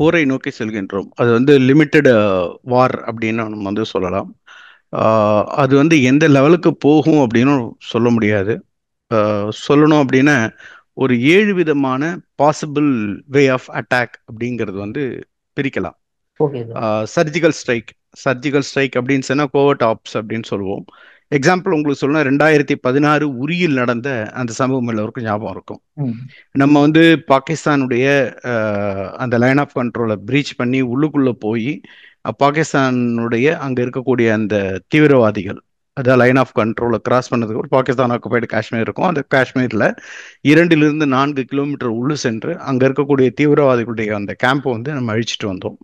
போரை நோக்கி செல்கின்றோம். அது வந்து லிமிட்டெட் வார் அப்படின்னு நம்ம வந்து சொல்லலாம். அது வந்து எந்த லெவலுக்கு போகும் அப்படின்னு சொல்ல முடியாது. சொல்லணும் அப்படின்னா ஒரு 7 விதமான பாசிபிள் வே ஆஃப் அட்டாக் அப்படிங்கிறது வந்து பிரிக்கலாம். Okay sir. Surgical strike. Surgical strike அப்படின்னு சொன்னா கோவர்ட் ஆப்ஸ் அப்படின்னு சொல்லுவோம். எக்ஸாம்பிள் உங்களுக்கு சொல்லணும், 2016 உரியில் நடந்த அந்த சம்பவம் எல்லோருக்கும் ஞாபகம் இருக்கும். ம். நம்ம வந்து பாகிஸ்தானுடைய அந்த லைன் ஆஃப் கண்ட்ரோலை பிரீச் பண்ணி உள்ளுக்குள்ள போய் பாகிஸ்தானுடைய அங்க இருக்கக்கூடிய அந்த தீவிரவாதிகள், அதாவது லைன் ஆஃப் கண்ட்ரோலை கிராஸ் பண்ணதுக்கு ஒரு பாகிஸ்தான் ஆக்குபைடு காஷ்மீர் இருக்கும். அந்த காஷ்மீர்ல 2 to 4 கிலோமீட்டர் உள்ளு சென்று அங்க இருக்கக்கூடிய தீவிரவாதிகளுடைய அந்த கேம்பை வந்து நம்ம அழிச்சிட்டு வந்தோம்.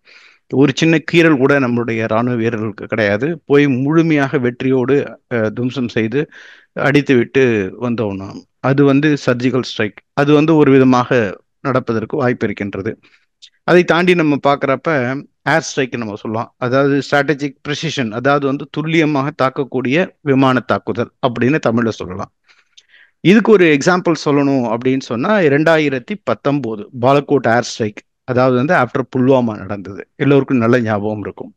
ஒரு சின்ன கீறல் கூட நம்மளுடைய ராணுவ வீரர்களுக்கு கிடையாது. போய் முழுமையாக வெற்றியோடு தும்சம் செய்து அடித்து விட்டு வந்தோம் நாம். அது வந்து சர்ஜிக்கல் ஸ்ட்ரைக். அது வந்து ஒரு விதமாக நடப்பதற்கு வாய்ப்பு இருக்கின்றது. அதை தாண்டி நம்ம பார்க்குறப்ப ஏர் ஸ்ட்ரைக் நம்ம சொல்லலாம். அதாவது ஸ்ட்ராட்டஜிக் ப்ரிசிஷன், அதாவது வந்து துல்லியமாக தாக்கக்கூடிய விமான தாக்குதல் அப்படின்னு தமிழ்ல சொல்லலாம். இதுக்கு ஒரு எக்ஸாம்பிள் சொல்லணும் அப்படின்னு சொன்னா 2019 பாலக்கோட் ஏர் ஸ்ட்ரைக். அதாவது வந்து ஆஃப்டர் புல்வாமா நடந்தது, எல்லோருக்கும் நல்ல ஞாபகம் இருக்கும்.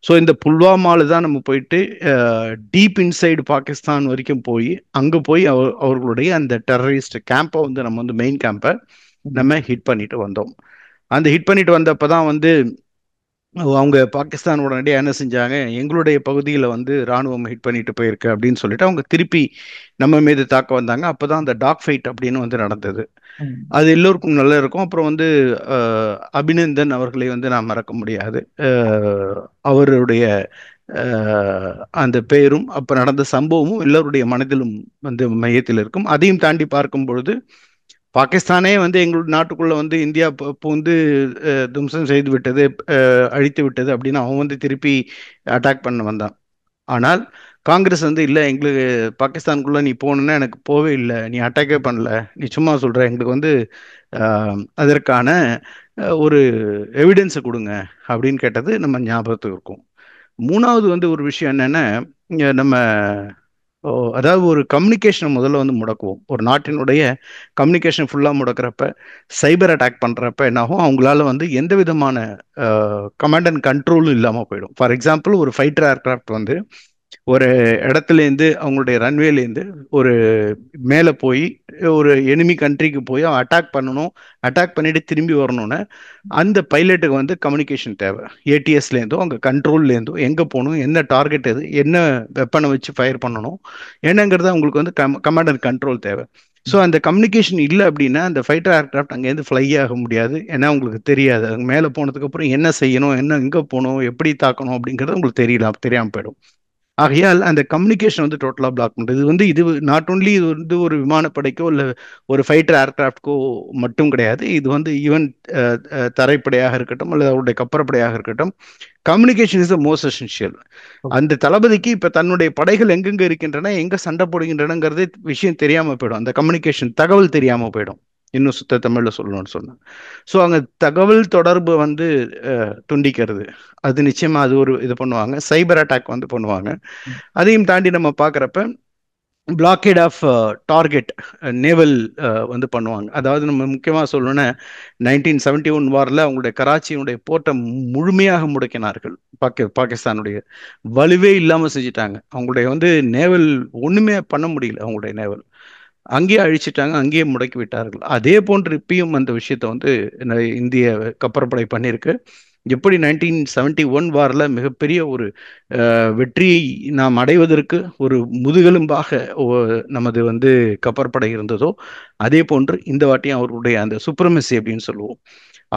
ஸோ இந்த புல்வாமால தான் நம்ம போயிட்டு டீப் இன்சைடு பாகிஸ்தான் வரைக்கும் போய் அங்கே போய் அவர்களுடைய அந்த டெரரிஸ்ட் கேம்பை வந்து நம்ம வந்து மெயின் கேம்பை ம். நம்ம ஹிட் பண்ணிட்டு வந்தோம். அந்த ஹிட் பண்ணிட்டு வந்தப்போ தான் வந்து அவங்க பாகிஸ்தான் உடனடியாக என்ன செஞ்சாங்க, எங்களுடைய பகுதியில் வந்து ராணுவம் ஹிட் பண்ணிட்டு போயிருக்கு அப்படின்னு சொல்லிட்டு அவங்க திருப்பி நம்ம மீது தாக்க வந்தாங்க. அப்போதான் அந்த டாக் ஃபைட் அப்படின்னு வந்து நடந்தது. ம். அது எல்லோருக்கும் நல்லா இருக்கும். அப்புறம் வந்து அபிநந்தன் அவர்களை வந்து நான் மறக்க முடியாது. அவருடைய அந்த பெயரும் அப்ப நடந்த சம்பவமும் எல்லோருடைய மனதிலும் வந்து மையத்தில் இருக்கும். அதையும் தாண்டி பார்க்கும் பொழுது பாகிஸ்தானே வந்து எங்களுடைய நாட்டுக்குள்ள வந்து இந்தியா புகுந்து தும்சம் செய்து விட்டது, அழித்து விட்டது அப்படின்னு அவன் வந்து திருப்பி அட்டாக் பண்ண வந்தான். ஆனால் காங்கிரஸ் வந்து இல்லை, எங்களுக்கு பாகிஸ்தானுக்குள்ள நீ போகணுன்னா எனக்கு போவே இல்லை, நீ அட்டாக்கே பண்ணல, நீ சும்மா சொல்ற, எங்களுக்கு வந்து அதற்கான ஒரு எவிடன்ஸை கொடுங்க அப்படின்னு கேட்டது நம்ம ஞாபகத்துக்கு இருக்கும். மூணாவது வந்து ஒரு விஷயம் என்னன்னா, இங்க நம்ம ஓ, அதாவது ஒரு கம்யூனிகேஷனை முதல்ல வந்து முடக்குவோம். ஒரு நாட்டினுடைய கம்யூனிகேஷன் ஃபுல்லாக முடக்கிறப்ப, சைபர் அட்டாக் பண்ணுறப்ப என்னாகும், அவங்களால வந்து எந்த விதமான கமாண்ட் அண்ட் கண்ட்ரோலும் இல்லாமல் போயிடும். ஃபார் எக்ஸாம்பிள், ஒரு ஃபைட்டர் ஏர்கிராஃப்ட் வந்து ஒரு இடத்துலேருந்து அவங்களுடைய ரன்வேலேருந்து ஒரு மேலே போய் ஒரு எனிமி கண்ட்ரிக்கு போய் அவன் அட்டாக் பண்ணணும், அட்டாக் பண்ணிட்டு திரும்பி வரணும்னு அந்த பைலட்டுக்கு வந்து கம்யூனிகேஷன் தேவை. ஏடிஎஸ்லேருந்தோ அங்கே கண்ட்ரோல்லேருந்தோ எங்கே போகணும், என்ன டார்கெட் எது, என்ன வெப்பனை வச்சு ஃபயர் பண்ணணும் என்னங்கிறத உங்களுக்கு வந்து கமாண்ட் அண்ட் கண்ட்ரோல் தேவை. ஸோ அந்த கம்யூனிகேஷன் இல்லை அப்படின்னா அந்த ஃபைட்டர் ஏர்கிராஃப்ட் அங்கேருந்து ஃப்ளை ஆக முடியாது. ஏன்னா உங்களுக்கு தெரியாது அங்கே மேலே போனதுக்கப்புறம் என்ன செய்யணும், என்ன எங்கே போகணும், எப்படி தாக்கணும் அப்படிங்கிறது உங்களுக்கு தெரியாமல் போயிடும். ஆகையால் அந்த கம்யூனிகேஷன் வந்து டோட்டலாக பிளாக் பண்ணுறது. இது நாட் ஒன்லி இது வந்து ஒரு விமானப்படைக்கோ இல்லை ஒரு ஃபைட்டர் ஏர்கிராஃப்ட்கோ மட்டும் கிடையாது. இது வந்து ஈவன் தரைப்படையாக இருக்கட்டும் அல்லது அவருடைய கப்பற்படையாக இருக்கட்டும், communication is the most essential. Okay. அந்த தளபதிக்கு இப்ப தன்னுடைய படைகள் எங்கெங்க இருக்கின்றன, எங்க சண்டை போடுகின்றனங்கிறது விஷயம் தெரியாம போயிடும். அந்த கம்யூனிகேஷன் தகவல் தெரியாம போயிடும். இன்னும் சுத்த தமிழ்ல சொல்லணும்னு சொன்னா. ஸோ அங்க தகவல் தொடர்பு வந்து துண்டிக்கிறது, அது நிச்சயமா அது ஒரு இது பண்ணுவாங்க. சைபர் அட்டாக் வந்து பண்ணுவாங்க. ம். அதையும் தாண்டி நம்ம பார்க்குறப்ப பிளாக்கேட் ஆஃப் டார்கெட் நேவல் வந்து பண்ணுவாங்க. அதாவது நம்ம முக்கியமாக சொல்லணும்னா 1971 வாரில் அவங்களுடைய கராச்சியினுடைய போர்ட்டை முழுமையாக முடக்கினார்கள். பாகிஸ்தானுடைய வலுவே இல்லாமல் செஞ்சிட்டாங்க. அவங்களுடைய வந்து நேவல் ஒன்றுமே பண்ண முடியல. அவங்களுடைய நேவல் அங்கேயே அழிச்சிட்டாங்க, அங்கேயே முடக்கி விட்டார்கள். அதே போன்று இப்பயும் அந்த விஷயத்தை வந்து இந்திய கப்பற்படை பண்ணியிருக்கு. எப்படி 1971 வாரில் மிகப்பெரிய ஒரு வெற்றியை நாம் அடைவதற்கு ஒரு முதுகெலும்பாக நமது வந்து கப்பற்படை இருந்ததோ, அதே போன்று இந்த வாட்டியும் அவர்களுடைய அந்த சுப்ரமசி அப்படின்னு சொல்லுவோம்,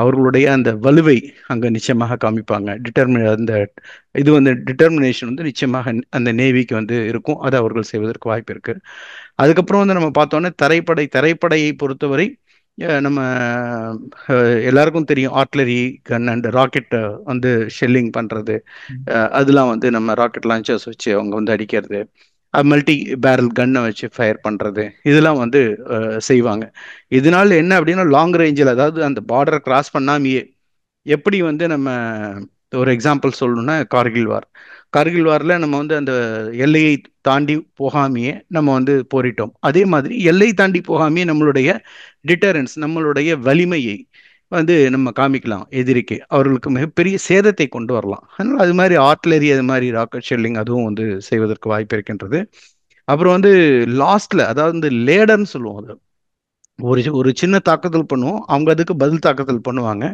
அவர்களுடைய அந்த வலுவை அங்க நிச்சயமாக காமிப்பாங்க. அந்த இது வந்து டிட்டர்மினேஷன் வந்து நிச்சயமாக அந்த நேவிக்கு வந்து இருக்கும். அதை அவர்கள் செய்வதற்கு வாய்ப்பு இருக்கு. அதுக்கப்புறம் வந்து நம்ம பார்த்தோன்னா தரைப்படையை பொறுத்தவரை நம்ம எல்லாருக்கும் தெரியும், ஆர்ட்லரி கன் அண்ட் ராக்கெட் வந்து ஷெல்லிங் பண்றது, ம். அதெல்லாம் வந்து நம்ம ராக்கெட் லான்ச்சர்ஸ் வச்சு அவங்க வந்து அடிக்கிறது, மல்டி பேரல் கன்னை வச்சு ஃபயர் பண்றது, இதெல்லாம் வந்து செய்வாங்க. இதனால என்ன அப்படின்னா லாங் ரேஞ்சில், அதாவது அந்த பார்டரை கிராஸ் பண்ணாமையே, எப்படி வந்து நம்ம ஒரு எக்ஸாம்பிள் சொல்லணும்னா கார்கில் வார். கார்கில் வாரில் நம்ம வந்து அந்த எல்லையை தாண்டி போகாமையே நம்ம வந்து போரிட்டோம். அதே மாதிரி எல்லை தாண்டி போகாமையே நம்மளுடைய டிட்டரன்ஸ், நம்மளுடைய வலிமையை வந்து நம்ம காமிக்கலாம் எதிரிக்கு. அவர்களுக்கு மிகப்பெரிய சேதத்தை கொண்டு வரலாம். அதனால அது மாதிரி ஆர்ட்லரி, அது மாதிரி ராக்கெட் ஷெல்லிங் அதுவும் வந்து செய்வதற்கு வாய்ப்பு இருக்கின்றது. அப்புறம் வந்து லாஸ்ட்ல, அதாவது இந்த லேடர்னு சொல்லுவோம் அது. ஒரு சின்ன தாக்குதல் பண்ணுவோம், அவங்க அதுக்கு பதில் தாக்குதல் பண்ணுவாங்க.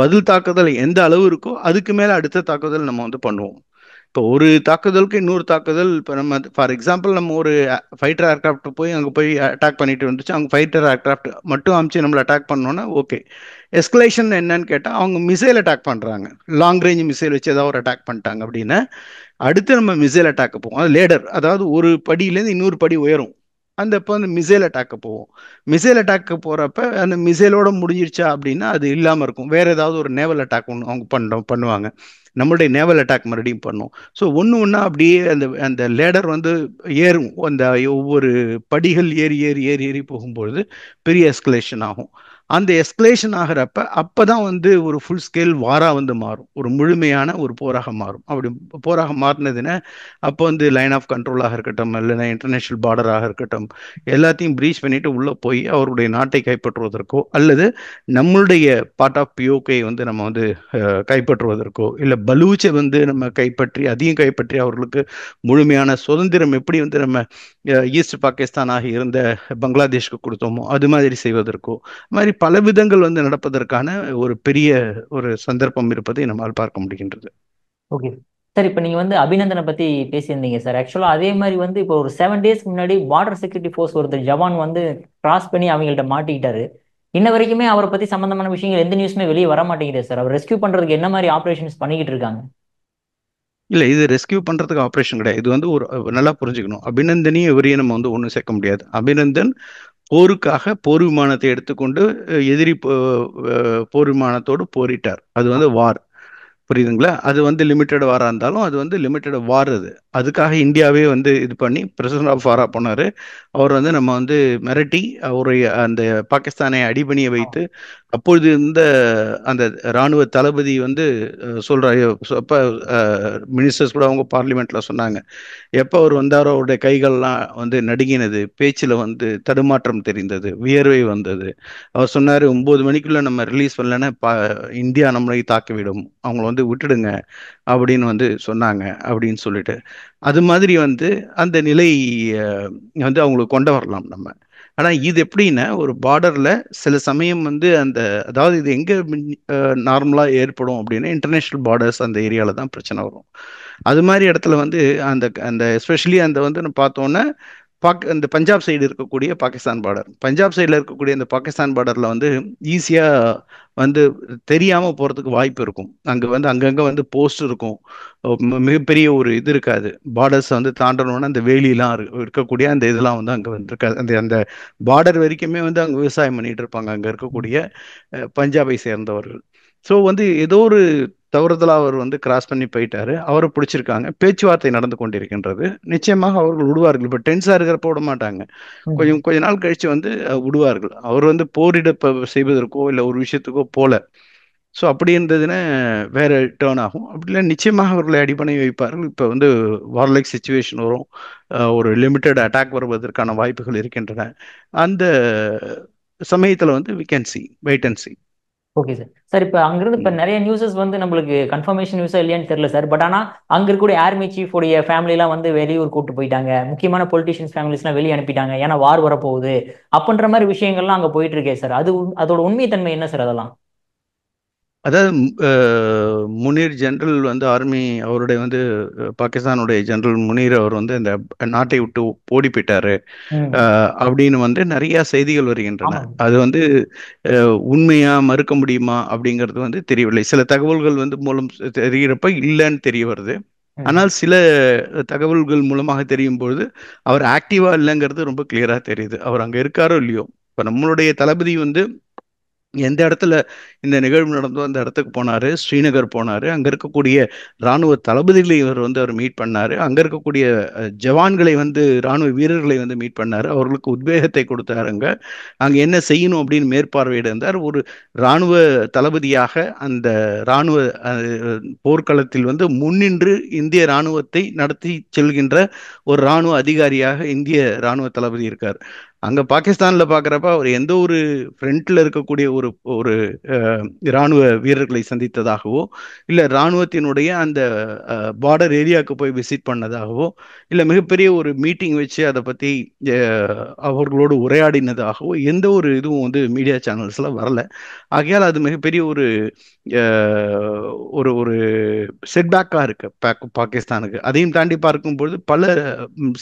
பதில் தாக்குதல் எந்த அளவு இருக்கோ அதுக்கு மேல அடுத்த தாக்குதல் நம்ம வந்து பண்ணுவோம். இப்போ ஒரு தாக்குதலுக்கு இன்னொரு தாக்குதல், இப்போ நம்ம ஃபார் எக்ஸாம்பிள் நம்ம ஒரு ஃபைட்டர் ஏர்கிராஃப்ட் போய் அங்கே போய் அட்டாக் பண்ணிட்டு வந்துச்சு, அவங்க ஃபைட்டர் ஏர்கிராஃப்ட் மட்டும் அமுச்சு நம்மளை அட்டாக் பண்ணோன்னா ஓகே. எஸ்கலேஷன் என்னன்னு கேட்டால் அவங்க மிசைல் அட்டாக் பண்ணுறாங்க, லாங் ரேஞ்ச் மிசைல் வச்சு ஏதாவது ஒரு அட்டாக் பண்ணிட்டாங்க அப்படின்னா அடுத்து நம்ம மிசைல் அட்டாக் போவோம். அது லேடர், அதாவது ஒரு படியிலேருந்து இன்னொரு படி உயரும். அந்த இப்போ வந்து மிசைல் அட்டாக்க போவோம். மிசைல் அட்டாக்கு போகிறப்ப அந்த மிசைலோட முடிஞ்சிருச்சா அப்படின்னா அது இல்லாமல் இருக்கும். வேற ஏதாவது ஒரு நேவல் அட்டாக் ஒன்று அவங்க பண்ணுவாங்க. நம்மளுடைய நேவல் அட்டாக் மறுபடியும் பண்ணும். ஸோ ஒன்று ஒன்றா அப்படியே அந்த அந்த லேடர் வந்து ஏறும். அந்த ஒவ்வொரு படிகள் ஏறி ஏறி ஏறி ஏறி போகும்பொழுது பெரிய எஸ்கலேஷன் ஆகும். அந்த எஸ்கலேஷன் ஆகிறப்ப அப்பதான் வந்து ஒரு ஃபுல் ஸ்கேல் வாரா வந்து மாறும், ஒரு முழுமையான ஒரு போராக மாறும். அப்படி போராக மாறினதுன்னா அப்போ வந்து லைன் ஆஃப் கண்ட்ரோலாக இருக்கட்டும், இல்லைன்னா இன்டர்நேஷனல் பார்டராக இருக்கட்டும், எல்லாத்தையும் ப்ரீச் பண்ணிட்டு உள்ள போய் அவருடைய நாட்டை கைப்பற்றுவதற்கோ, அல்லது நம்மளுடைய பார்ட் ஆஃப் பிஓகே வந்து நம்ம வந்து கைப்பற்றுவதற்கோ, இல்லை பலூச்சை வந்து நம்ம கைப்பற்றி அதையும் கைப்பற்றி அவர்களுக்கு முழுமையான சுதந்திரம் எப்படி வந்து நம்ம ஈஸ்ட் பாகிஸ்தானாக இருந்த பங்களாதேஷ்க்கு கொடுத்தோமோ அது மாதிரி செய்வதற்கோ, அது மாதிரி பல விதங்கள் வந்து நடப்பதற்கான ஒரு பெரிய ஒரு சந்தர்ப்பம் இருப்பதை நம்மால் பார்க்க முடிகின்றது. Okay sir. இப்போ நீங்க வந்து அபிநந்தனை பத்தி பேசியிருந்தீங்க சார். ஆக்சுவலா அதே மாதிரி வந்து இப்போ ஒரு 7 டேஸ்க்கு முன்னாடி பார்டர் செக்யூரிட்டி ஃபோர்ஸ் ஒருத்தர் ஜவான் வந்து கிராஸ் பண்ணி அவங்கள்ட்ட மாட்டிக்கிட்டாரு. இன்ன வரைக்குமே அவரை பத்தி சம்பந்தமான விஷயங்கள் எந்த நியூஸுமே வெளியே வர மாட்டேங்குது சார். அவர் ரெஸ்கியூ பண்றதுக்கு என்ன மாதிரி ஆப்ரேஷன்ஸ் பண்ணிக்கிட்டு இருக்காங்க? இல்லை, இது ரெஸ்கியூ பண்ணுறதுக்கு ஆப்ரேஷன் கிடையாது. இது வந்து ஒரு நல்லா புரிஞ்சுக்கணும். அபிநந்தனையும் இவரையும் நம்ம வந்து ஒன்றும் சேர்க்க முடியாது. அபிநந்தன் போருக்காக போர் விமானத்தை எடுத்துக்கொண்டு எதிரி போர் விமானத்தோடு போரிட்டார். அது வந்து வார். புரியுதுங்களா? அது வந்து லிமிட்டட் வாரா இருந்தாலும் அது வந்து லிமிட்டட் வார். அது அதுக்காக இந்தியாவே வந்து இது பண்ணி பிரசிடன்ட் ஆஃப் வாரா போனார். அவர் வந்து நம்ம வந்து மிரட்டி அவருடைய அந்த பாகிஸ்தானை அடிபணிய வைத்து, அப்பொழுது இருந்த அந்த இராணுவ தளபதி வந்து சொல்றாரு. அப்போ மினிஸ்டர்ஸ் கூட அவங்க பார்லிமெண்ட்ல சொன்னாங்க, எப்போ அவர் வந்தாரோ அவருடைய கைகள்லாம் வந்து நடுங்கினது, பேச்சில் வந்து தடுமாற்றம் தெரிந்தது, வியர்வை வந்தது. அவர் சொன்னார், 9 மணிக்குள்ள நம்ம ரிலீஸ் பண்ணலன்னா இந்தியா நம்மளை தாக்கிவிடும், அவங்கள வந்து விட்டுடுங்க அப்படின்னு வந்து சொன்னாங்க அப்படின்னு சொல்லிட்டு. அது மாதிரி வந்து அந்த நிலை அஹ், வந்து அவங்களுக்கு கொண்டு வரலாம் நம்ம. ஆனா இது எப்படின்னா, ஒரு பார்டர்ல சில சமயம் வந்து அந்த, அதாவது இது எங்க நார்மலா ஏற்படும் அப்படின்னா இன்டர்நேஷனல் பார்டர்ஸ் அந்த ஏரியால தான் பிரச்சனை வரும். அது மாதிரி இடத்துல வந்து அந்த அந்த எஸ்பெஷலி அந்த வந்து நம்ம பார்த்தோன்னா இந்த பஞ்சாப் சைடு இருக்கக்கூடிய பாகிஸ்தான் பார்டர், பஞ்சாப் சைடில் இருக்கக்கூடிய இந்த பாகிஸ்தான் பார்டரில் வந்து ஈஸியாக வந்து தெரியாமல் போகிறதுக்கு வாய்ப்பு இருக்கும். அங்கே வந்து அங்கங்கே வந்து போஸ்ட் இருக்கும். மிகப்பெரிய ஒரு இது இருக்காது. பார்டர்ஸ் வந்து தாண்டணும்னா அந்த வேலியெல்லாம் இருக்கக்கூடிய அந்த இதெல்லாம் வந்து அங்கே வந்து இருக்காது. அந்த அந்த பார்டர் வரைக்குமே வந்து அங்கே விவசாயம் பண்ணிட்டு இருப்பாங்க அங்கே இருக்கக்கூடிய பஞ்சாபை சேர்ந்தவர்கள். ஸோ வந்து ஏதோ ஒரு தவறுதலா அவர் வந்து கிராஸ் பண்ணி போயிட்டாரு. அவரை பிடிச்சிருக்காங்க, பேச்சுவார்த்தை நடந்து கொண்டிருக்கின்றது. நிச்சயமாக அவர்கள் விடுவார்கள். இப்போ டென்ஸா இருக்கிறப்ப விட மாட்டாங்க. ம். கொஞ்சம் கொஞ்ச நாள் கழிச்சு வந்து விடுவார்கள். அவர் வந்து போரிட செய்வதற்கோ இல்லை ஒரு விஷயத்துக்கோ போல. ஸோ அப்படி இருந்ததுன்னா வேற டேர்ன் ஆகும். அப்படி இல்லை நிச்சயமாக அவர்களை அடிப்படை வைப்பார்கள். இப்போ வந்து வார்லைக் சுச்சுவேஷன் வரும், ஒரு லிமிட்டட் அட்டாக் வருவதற்கான வாய்ப்புகள் இருக்கின்றன. அந்த சமயத்தில் வந்து we can see, wait and see. Okay sir. Sir இப்போ அங்கிருந்து இப்போ நிறைய நியூஸஸ் வந்து நம்மளுக்கு கன்ஃபர்மேஷன் நியூஸா இல்லையான்னு தெரியல சார். பட் ஆனால் அங்க இருக்கக்கூடிய ஆர்மி சீஃப் உடைய ஃபேமிலிலாம் வந்து வெளியூர் கூட்டு போயிட்டாங்க. முக்கியமான பொலிட்டிஷியன்ஸ் ஃபேமிலிஸ்லாம் வெளியே அனுப்பிட்டாங்க, ஏன்னா வார் வரப்போகுது அப்படின்ற மாதிரி விஷயங்கள்லாம் அங்கே போயிட்டு இருக்கே சார். அதோட உண்மைத்தன்மை என்ன சார் அதெல்லாம்? அதாவது முனீர் ஜெனரல் வந்து ஆர்மி, அவருடைய வந்து பாகிஸ்தானுடைய ஜெனரல் முனீர் அவர் வந்து இந்த நாட்டை விட்டு ஓடி போயிட்டாரு ம். அப்படின்னு வந்து நிறைய செய்திகள் வருகின்றன. ஆமாங்க. அது வந்து உண்மையா மறுக்க முடியுமா அப்படிங்கிறது வந்து தெரியவில்லை. சில தகவல்கள் வந்து மூலம் தெரிகிறப்ப இல்லைன்னு தெரிய வருது. ம். ஆனால் சில தகவல்கள் மூலமாக தெரியும் பொழுது அவர் ஆக்டிவா இல்லைங்கிறது ரொம்ப கிளியரா தெரியுது. அவர் அங்க இருக்காரோ இல்லையோ. இப்ப நம்மளுடைய தளபதி வந்து எந்த இடத்துல இந்த நிகழ்வு நடந்தோ அந்த இடத்துக்கு போனாரு, ஸ்ரீநகர் போனாரு. அங்க இருக்கக்கூடிய ராணுவ தளபதிகளை இவர் வந்து அவர் மீட் பண்ணாரு. அங்க இருக்கக்கூடிய ஜவான்களை வந்து, ராணுவ வீரர்களை வந்து மீட் பண்ணாரு. அவர்களுக்கு உத்வேகத்தை கொடுத்தாரு. அங்க அங்க என்ன செய்யணும் அப்படின்னு மேற்பார்வையிட இருந்தார். ஒரு ராணுவ தளபதியாக அந்த ராணுவ போர்க்களத்தில் வந்து முன்னின்று இந்திய ராணுவத்தை நடத்தி செல்கின்ற ஒரு ராணுவ அதிகாரியாக இந்திய ராணுவ தளபதி இருக்கார். அங்க பாகிஸ்தான்ல பாக்குறப்ப அவர் எந்த ஒரு ஃப்ரண்ட்ல இருக்கக்கூடிய ஒரு ஒரு இராணுவ வீரர்களை சந்தித்ததாகவோ, இல்ல இராணுவத்தினுடைய அந்த பார்டர் ஏரியாவுக்கு போய் விசிட் பண்ணதாகவோ, இல்ல மிகப்பெரிய ஒரு மீட்டிங் வச்சு அதை பத்தி அவர்களோடு உரையாடினதாகவோ எந்த ஒரு இதுவும் வந்து மீடியா சேனல்ஸ்ல வரல. ஆகையால் அது மிகப்பெரிய ஒரு ஒரு ஒரு செட்பேக்கா இருக்கு பாகிஸ்தானுக்கு. அதையும் தாண்டி பார்க்கும்பொழுது பல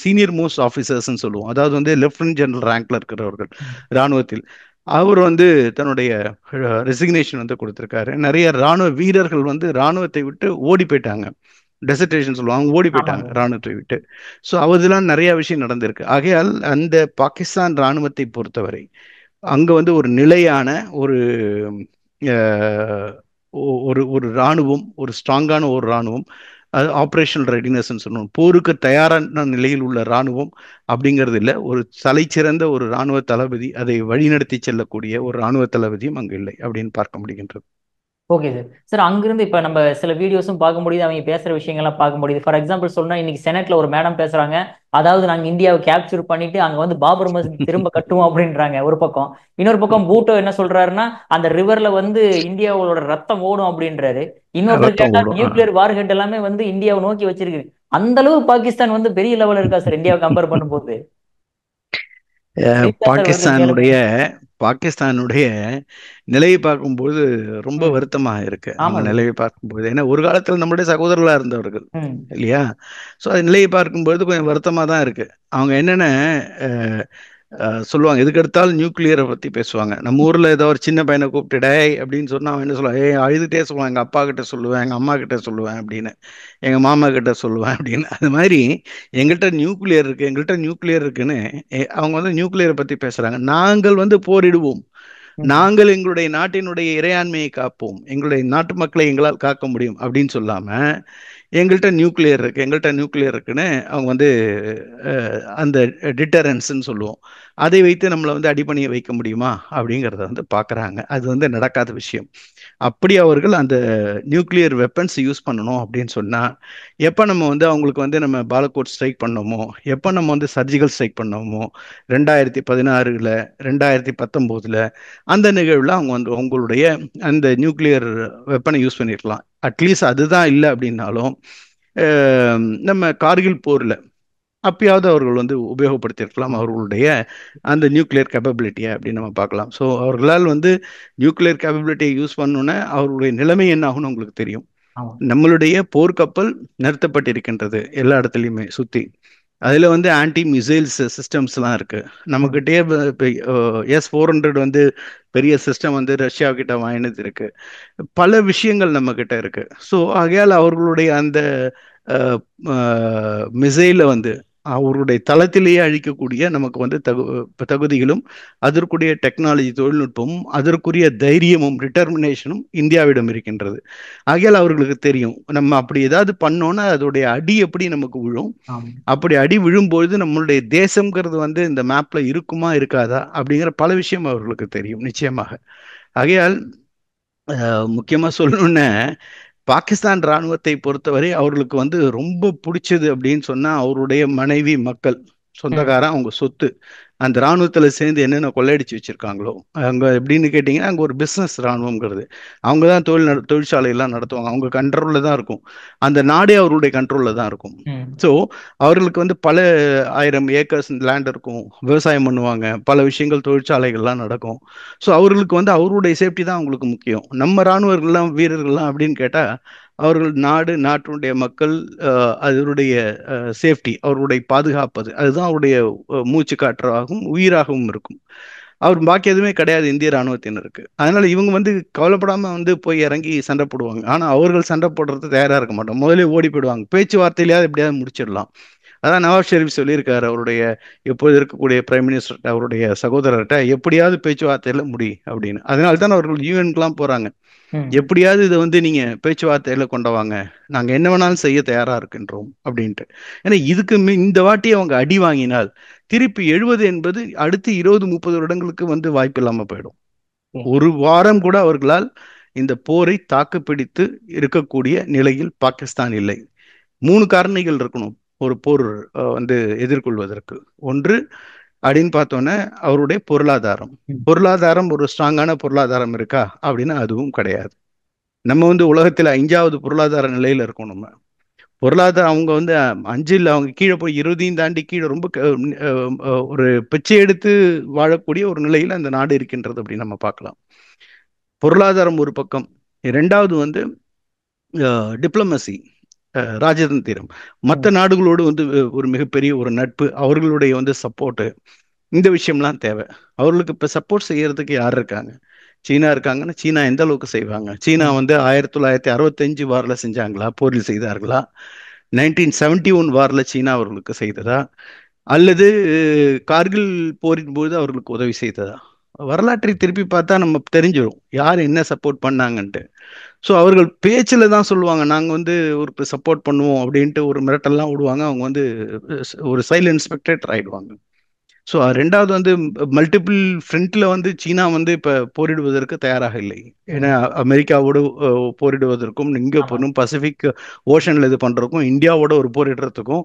சீனியர் மோஸ்ட் ஆஃபீஸர்ஸ்ன்னு சொல்லுவோம், அதாவது வந்து லெப்டினன்ட் ஜெனரல் ரேங்க்ல இருக்கிறவர்கள் இராணுவத்தில், அவர் வந்து தன்னுடைய ரெசிக்னேஷன் வந்து கொடுத்திருக்காரு. நிறைய ராணுவ வீரர்கள் வந்து ராணுவத்தை விட்டு ஓடி போயிட்டாங்க, டெசர்டேஷன் சொல்லுவாங்க, ஓடி போயிட்டாங்க ஆமாங்க. ராணுவத்தை விட்டு. ஸோ அவதெல்லாம் நிறைய விஷயம் நடந்திருக்கு. ஆகையால் அந்த பாகிஸ்தான் ராணுவத்தை பொறுத்தவரை அங்க வந்து ஒரு நிலையான ஒரு அஹ், ஒரு ஒரு ராணுவம், ஒரு ஸ்ட்ராங்கான ஒரு ராணுவம், அது ஆப்ரேஷனல் ரெடினஸ் சொல்லணும், போருக்கு தயாரான நிலையில் உள்ள ராணுவம் அப்படிங்கிறது இல்லை. ஒரு தலைச்சிறந்த ஒரு ராணுவ தளபதி, அதை வழிநடத்தி செல்லக்கூடிய ஒரு ராணுவ தளபதியும் அங்கு இல்லை அப்படின்னு பார்க்க முடிகின்றது. Okay sir. சார் அங்கிருந்து இப்ப நம்ம சில வீடியோஸும் பார்க்க முடியுது, அவங்க பேசுற விஷயங்கள்லாம் பார்க்க முடியுது. ஃபார் எக்ஸாம்பிள் சொன்னா இன்னைக்கு செனட்ல ஒரு மேடம் பேசுறாங்க, அதாவது நாங்க இந்தியாவை கேப்சர் பண்ணிட்டு அங்க வந்து பாபர் மசூதி திரும்ப கட்டுவோம் அப்படின்றாங்க ஒரு பக்கம். இன்னொரு பக்கம் பூட்டோ என்ன சொல்றாருன்னா அந்த ரிவர்ல வந்து இந்தியாவோட ரத்தம் ஓடும் அப்படின்றாரு. இன்னொருத்தர் ரத்தம் கேட்டா ஓடும். நியூக்ளியர் வார் ஹெட் எல்லாமே வந்து இந்தியாவை நோக்கி வச்சிருக்கு. அந்த அளவு பாகிஸ்தான் வந்து பெரிய லெவல் இருக்கா சார் இந்தியாவை கம்பேர் பண்ணும்போது? சிரிப்பா சார் வருது உண்மையாலுமே. பாகிஸ்தானுடைய பாகிஸ்தானுடைய நிலையை பார்க்கும்போது ரொம்ப ம். வருத்தமாக இருக்கு. அவங்க ஆமா சார். நிலையை பார்க்கும்போது, ஏன்னா ஒரு காலத்தில் நம்முடைய சகோதரர்களா இருந்தவர்கள் ம். இல்லையா? ஸோ அது நிலையை பார்க்கும்போது கொஞ்சம் வருத்தமாக தான் இருக்கு. அவங்க என்னென்ன அஹ், சொல்லுவாங்க, எதுக்கு எடுத்தாலும் நியூக்ளியரை பத்தி பேசுவாங்க. நம்ம ஊர்ல ஏதோ ஒரு சின்ன பையனை கூப்பிட்டு டேய் அப்படின்னு சொன்னா அவன் என்ன சொல்லுவான், ஏய் அழுதுகிட்டே சொல்லுவான், எங்க அப்பா கிட்ட சொல்லுவேன், எங்க அம்மா கிட்ட சொல்லுவேன் அப்படின்னு, எங்க மாமா கிட்ட சொல்லுவேன் அப்படின்னு. அது மாதிரி எங்கள்கிட்ட நியூக்ளியர் இருக்கு, எங்கள்கிட்ட நியூக்ளியர் இருக்குன்னு அவங்க வந்து நியூக்ளியரை பத்தி பேசுறாங்க. நாங்கள் வந்து போரிடுவோம், ம். நாங்கள் எங்களுடைய நாட்டினுடைய இறையாண்மையை காப்போம், எங்களுடைய நாட்டு மக்களை எங்களால் காக்க முடியும் அப்படின்னு சொல்லாம எங்கள்கிட்ட நியூக்ளியர் இருக்கு, எங்கள்கிட்ட நியூக்ளியர் இருக்குன்னு அவங்க வந்து அந்த டிட்டரன்ஸ்ன்னு சொல்லுவோம், அதை வைத்து நம்மளை வந்து அடிபணிய வைக்க முடியுமா அப்படிங்கிறத வந்து பார்க்குறாங்க. அது வந்து நடக்காத விஷயம். அப்படி அவர்கள் அந்த நியூக்ளியர் வெப்பன்ஸ் யூஸ் பண்ணணும் அப்படின்னு சொன்னால், எப்போ நம்ம வந்து அவங்களுக்கு வந்து நம்ம பாலக்கோட் ஸ்ட்ரைக் பண்ணோமோ, எப்போ நம்ம வந்து சர்ஜிக்கல் ஸ்ட்ரைக் பண்ணோமோ, 2016, 2019 அந்த நிகழ்வில் அவங்க வந்து அவங்களுடைய அந்த நியூக்ளியர் வெப்பனை யூஸ் பண்ணியிருக்கலாம். அட்லீஸ்ட் அதுதான் இல்லை அப்படின்னாலும் நம்ம கார்கில் போரில் அப்பயாவது அவர்கள் வந்து உபயோகப்படுத்தியிருக்கலாம் அவர்களுடைய அந்த நியூக்ளியர் கேப்பபிலிட்டியை அப்படின்னு நம்ம பார்க்கலாம். ஸோ அவர்களால் வந்து நியூக்ளியர் கேப்பபிலிட்டியை யூஸ் பண்ணோன்னே அவர்களுடைய நிலைமை என்ன ஆகும்னு உங்களுக்கு தெரியும். ஆமா. நம்மளுடைய போர்க்கப்பல் நிறுத்தப்பட்டிருக்கின்றது எல்லா இடத்துலையுமே சுற்றி. அதில் வந்து ஆன்டி மிசைல்ஸ் சிஸ்டம்ஸ்லாம் இருக்கு ம். நம்மக்கிட்டே. S-400 வந்து பெரிய சிஸ்டம் வந்து ரஷ்யா கிட்ட வாங்கினது இருக்கு. பல விஷயங்கள் நம்ம கிட்ட இருக்கு. ஸோ ஆகையால் அவர்களுடைய அந்த மிசைலை வந்து அவருடைய தளத்திலேயே அழிக்கக்கூடிய நமக்கு வந்து தகுதிகளும், அதற்குரிய டெக்னாலஜி தொழில்நுட்பமும், அதற்குரிய தைரியமும் டிட்டர்மினேஷனும் இந்தியாவிடம் இருக்கின்றது. ஆகையால் அவர்களுக்கு தெரியும் நம்ம அப்படி ஏதாவது பண்ணோன்னா அதோடைய அடி எப்படி நமக்கு விழும், ஆமா. அப்படி அடி விழும்பொழுது நம்மளுடைய தேசம்ங்கிறது வந்து இந்த மேப்ல இருக்குமா இருக்காதா அப்படிங்கிற பல விஷயம் அவர்களுக்கு தெரியும் நிச்சயமாக. ஆகையால் முக்கியமா சொல்லணும்னா பாகிஸ்தான் ராணுவத்தை பொறுத்தவரை அவர்களுக்கு வந்து ரொம்ப பிடிச்சது அப்படின்னு சொன்னா அவருடைய மனைவி, மக்கள், ம். சொந்தக்காரன், அவங்க சொத்து. அந்த ராணுவத்துல சேர்ந்து என்னென்ன கொள்ளையடிச்சு வச்சிருக்காங்களோ அங்க எப்படின்னு கேட்டீங்கன்னா அங்க ஒரு பிசினஸ் ராணுவம்ங்கிறது. அவங்க தான் தொழிற்சாலை எல்லாம் நடத்துவாங்க, அவங்க கண்ட்ரோல்ல தான் இருக்கும். அந்த நாடே அவருடைய கண்ட்ரோல்ல தான் இருக்கும். ம். ஸோ அவர்களுக்கு வந்து பல ஆயிரம் ஏக்கர்ஸ் லேண்ட் இருக்கும், விவசாயம் பண்ணுவாங்க, பல விஷயங்கள் தொழிற்சாலைகள்லாம் நடக்கும். ஸோ அவர்களுக்கு வந்து அவருடைய சேஃப்டி தான் அவங்களுக்கு முக்கியம். நம்ம ராணுவர்கள்லாம் வீரர்கள்லாம் அப்படின்னு கேட்டா அவர்கள் நாடு, நாட்டினுடைய மக்கள், அதனுடைய சேஃப்டி, அவருடைய பாதுகாப்பது, அதுதான் அவருடைய மூச்சு காற்றாகவும் உயிராகவும் இருக்கும். அவர் பாக்கி எதுவுமே கிடையாது இந்திய ராணுவத்தினருக்கு. அதனால இவங்க வந்து கவலைப்படாம வந்து போய் இறங்கி சண்டை போடுவாங்க. ஆனா அவர்கள் சண்டை போடுறது தயாரா இருக்க மாட்டோம், முதலே ஓடி போயிடுவாங்க. பேச்சுவார்த்தையிலேயாவது எப்படியாவது முடிச்சிடலாம். அதான் நவாஸ் ஷெரீப் சொல்லியிருக்காரு அவருடைய இப்போது இருக்கக்கூடிய பிரைம் மினிஸ்டர் அவருடைய சகோதரர்கிட்ட, எப்படியாவது பேச்சுவார்த்தையில முடி அப்படின்னு. அதனால தான் அவர்கள் யூஎன்க்குலாம் போறாங்க. ம். எப்படியாவது இதை வந்து நீங்க பேச்சுவார்த்தையில கொண்டு வாங்க, நாங்க என்ன வேணாலும் செய்ய தயாரா இருக்கின்றோம் அப்படின்ட்டு. ஏன்னா இதுக்கு இந்த வாட்டி அவங்க அடி வாங்கினால் திருப்பி 70 என்பது அடுத்து 20-30 வருடங்களுக்கு வந்து வாய்ப்பு இல்லாம போயிடும். ஓகே. ஒரு வாரம் கூட அவர்களால் இந்த போரை தாக்குப்பிடித்து இருக்கக்கூடிய நிலையில் பாகிஸ்தான் இல்லை. 3 காரணிகள் இருக்கணும் ஒரு போர் வந்து எதிர்கொள்வதற்கு. ஒன்று, அப்படின்னு பார்த்தோன்னே அவருடைய பொருளாதாரம். ம். பொருளாதாரம் ஒரு ஸ்ட்ராங்கான பொருளாதாரம் இருக்கா அப்படின்னா அதுவும் கிடையாது. நம்ம வந்து உலகத்தில் 5வது பொருளாதார நிலையில இருக்கோம். நம்ம பொருளாதாரம் அவங்க வந்து 5 இல்லை, அவங்க கீழே போய் 20 தாண்டி கீழே ரொம்ப ஒரு பிச்சை எடுத்து வாழக்கூடிய ஒரு நிலையில் அந்த நாடு இருக்கின்றது அப்படின்னு நம்ம பார்க்கலாம். பொருளாதாரம் ஒரு பக்கம். இரண்டாவது வந்து டிப்ளமசி, ராஜதந்திரம், மற்ற ம். நாடுகளோடு வந்து ஒரு மிகப்பெரிய ஒரு நட்பு, அவர்களுடைய வந்து சப்போர்ட்டு, இந்த விஷயம்லாம் தேவை. அவர்களுக்கு இப்போ சப்போர்ட் செய்யறதுக்கு யார் இருக்காங்க? சீனா இருக்காங்கன்னா சீனா எந்த அளவுக்கு செய்வாங்க? சீனா ம். வந்து 1965 வாரில் செஞ்சாங்களா, போரில் செய்தார்களா? 1971 வாரில் சீனா அவர்களுக்கு செய்ததா, அல்லது கார்கில் போரின் போது அவர்களுக்கு உதவி செய்ததா? வரலாற்றை திருப்பி பார்த்தா நம்ம தெரிஞ்சிடும் யார் என்ன சப்போர்ட் பண்ணாங்கன்ட்டு. ஸோ அவர்கள் பேச்சில் தான் சொல்லுவாங்க, நாங்கள் வந்து ஒரு சப்போர்ட் பண்ணுவோம் அப்படின்ட்டு ஒரு மிரட்டல்லாம் விடுவாங்க. அவங்க வந்து ஒரு சைலண்ட் ஸ்பெக்டேட்டர் ஆயிடுவாங்க. ஸோ ரெண்டாவது வந்து மல்டிபிள் ஃப்ரண்ட்ல வந்து சீனா வந்து இப்போ போரிடுவதற்கு தயாராக இல்லை. ஏன்னா ம். அமெரிக்காவோடு போரிடுவதற்கும், இங்கே ஆமா. போனும் பசிபிக் ஓஷனில் இது பண்ணுறதுக்கும், இந்தியாவோட ஒரு போரிடுறதுக்கும்,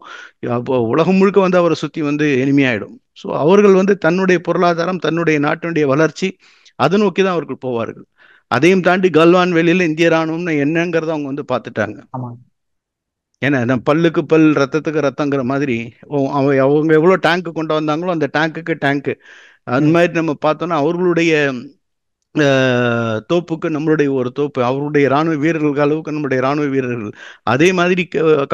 அப்போ உலகம் முழுக்க வந்து அவரை சுற்றி வந்து எளிமையாயிடும். ஸோ அவர்கள் வந்து தன்னுடைய பொருளாதாரம், தன்னுடைய நாட்டினுடைய வளர்ச்சி, அதை நோக்கி தான் அவர்கள் போவார்கள். அதையும் தாண்டி கல்வான் வெளியில் இந்திய ராணுவம்னு என்னங்கிறத அவங்க வந்து பார்த்துட்டாங்க. ஆமா. ஏன்னா நம்ம பல்லுக்கு பல், ரத்தத்துக்கு ரத்தங்கிற மாதிரி, அவங்க எவ்வளோ டேங்க் கொண்டு வந்தாங்களோ அந்த டேங்க்குக்கு டேங்க், அந்த ம். மாதிரி நம்ம பார்த்தோம்னா அவர்களுடைய தோப்புக்கு நம்மளுடைய ஒரு தோப்பு, அவருடைய ராணுவ வீரர்கள் அளவுக்கு நம்மளுடைய ராணுவ வீரர்கள், அதே மாதிரி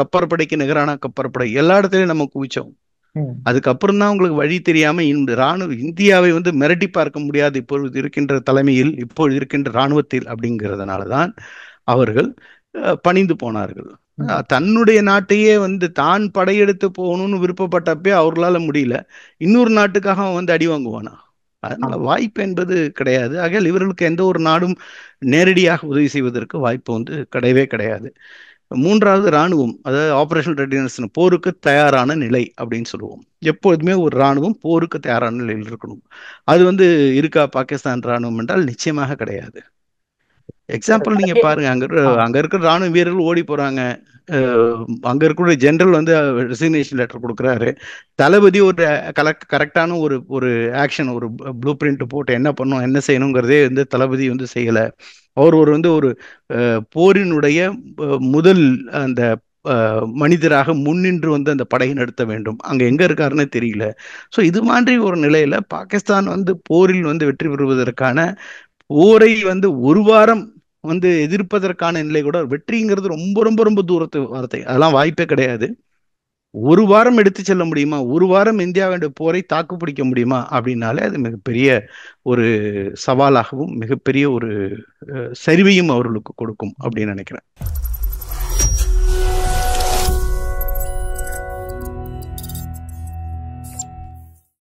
கப்பற்படைக்கு நிகரான கப்பற்படை எல்லா இடத்துலையும் நம்ம குவிச்சோம். ம். அதுக்கப்புறம் தான் உங்களுக்கு வழி தெரியாம இந்த ராணுவ இந்தியாவை வந்து மிரட்டி பார்க்க முடியாது இப்பொழுது இருக்கின்ற தலைமையில், இப்பொழுது இருக்கின்ற ராணுவத்தில், அப்படிங்கிறதுனால தான் அவர்கள் பணிந்து போனார்கள். ம். தன்னுடைய நாட்டையே வந்து தான் படையெடுத்து போகணும்னு விருப்பப்பட்டப்பே அவர்களால முடியல. இன்னொரு நாட்டுக்காக அவன் வந்து அடி வாங்குவானா? அதனால ஆமா. வாய்ப்பு என்பது கிடையாது. ஆகையால் இவர்களுக்கு எந்த ஒரு நாடும் நேரடியாக உதவி செய்வதற்கு வாய்ப்பு வந்து கிடையவே கிடையாது. மூன்றாவது ராணுவம், அதாவது ஆபரேஷனல் ரெடினஸ், போருக்கு தயாரான நிலை அப்படின்னு சொல்லுவோம். எப்பொழுதுமே ஒரு ராணுவம் போருக்கு தயாரான நிலையில் இருக்கணும். அது வந்து இருக்கா பாகிஸ்தான் ராணுவம் என்றால் நிச்சயமாக கிடையாது. சார் எக்ஸாம்பிள் நீங்க கடைசியா பாருங்க, ஆ. அங்க இருக்கிற ராணுவ வீரர்கள் ஓடி போறாங்க. அங்க இருக்கிற ஜெனரல் வந்து ரெசிக்னேஷன் லெட்டர் கொடுக்குறாரு. தளபதி ஒரு கரெக்டான ஒரு ஒரு ஆக்ஷன், ஒரு ப்ளூ பிரிண்ட் போட்டு என்ன பண்ணணும் என்ன செய்யணுங்கிறதே வந்து தளபதி வந்து செய்யல. அவர் ஒரு வந்து ஒரு போரினுடைய முதல் அந்த மனிதராக முன்னின்று வந்து அந்த படையை நடத்த வேண்டும். அங்க எங்க இருக்காருன்னு தெரியல. ஸோ இது மாதிரி ஒரு நிலையில பாகிஸ்தான் வந்து போரில் வந்து வெற்றி பெறுவதற்கான, போரை வந்து ஒரு வாரம் வந்து எதிர்ப்பதற்கான நிலை கூட, வெற்றிங்கிறது ரொம்ப ரொம்ப ரொம்ப தூரத்து வார்த்தை, அதெல்லாம் வாய்ப்பே கிடையாது. ஒரு வாரம் எடுத்து செல்ல முடியுமா, ஒரு வாரம் இந்தியாவுடைய போரை தாக்கு பிடிக்க முடியுமா அப்படின்னாலே அது மிகப்பெரிய ஒரு சவாலாகவும் மிகப்பெரிய ஒரு சரிவையும் அவர்களுக்கு கொடுக்கும் அப்படின்னு நினைக்கிறேன்.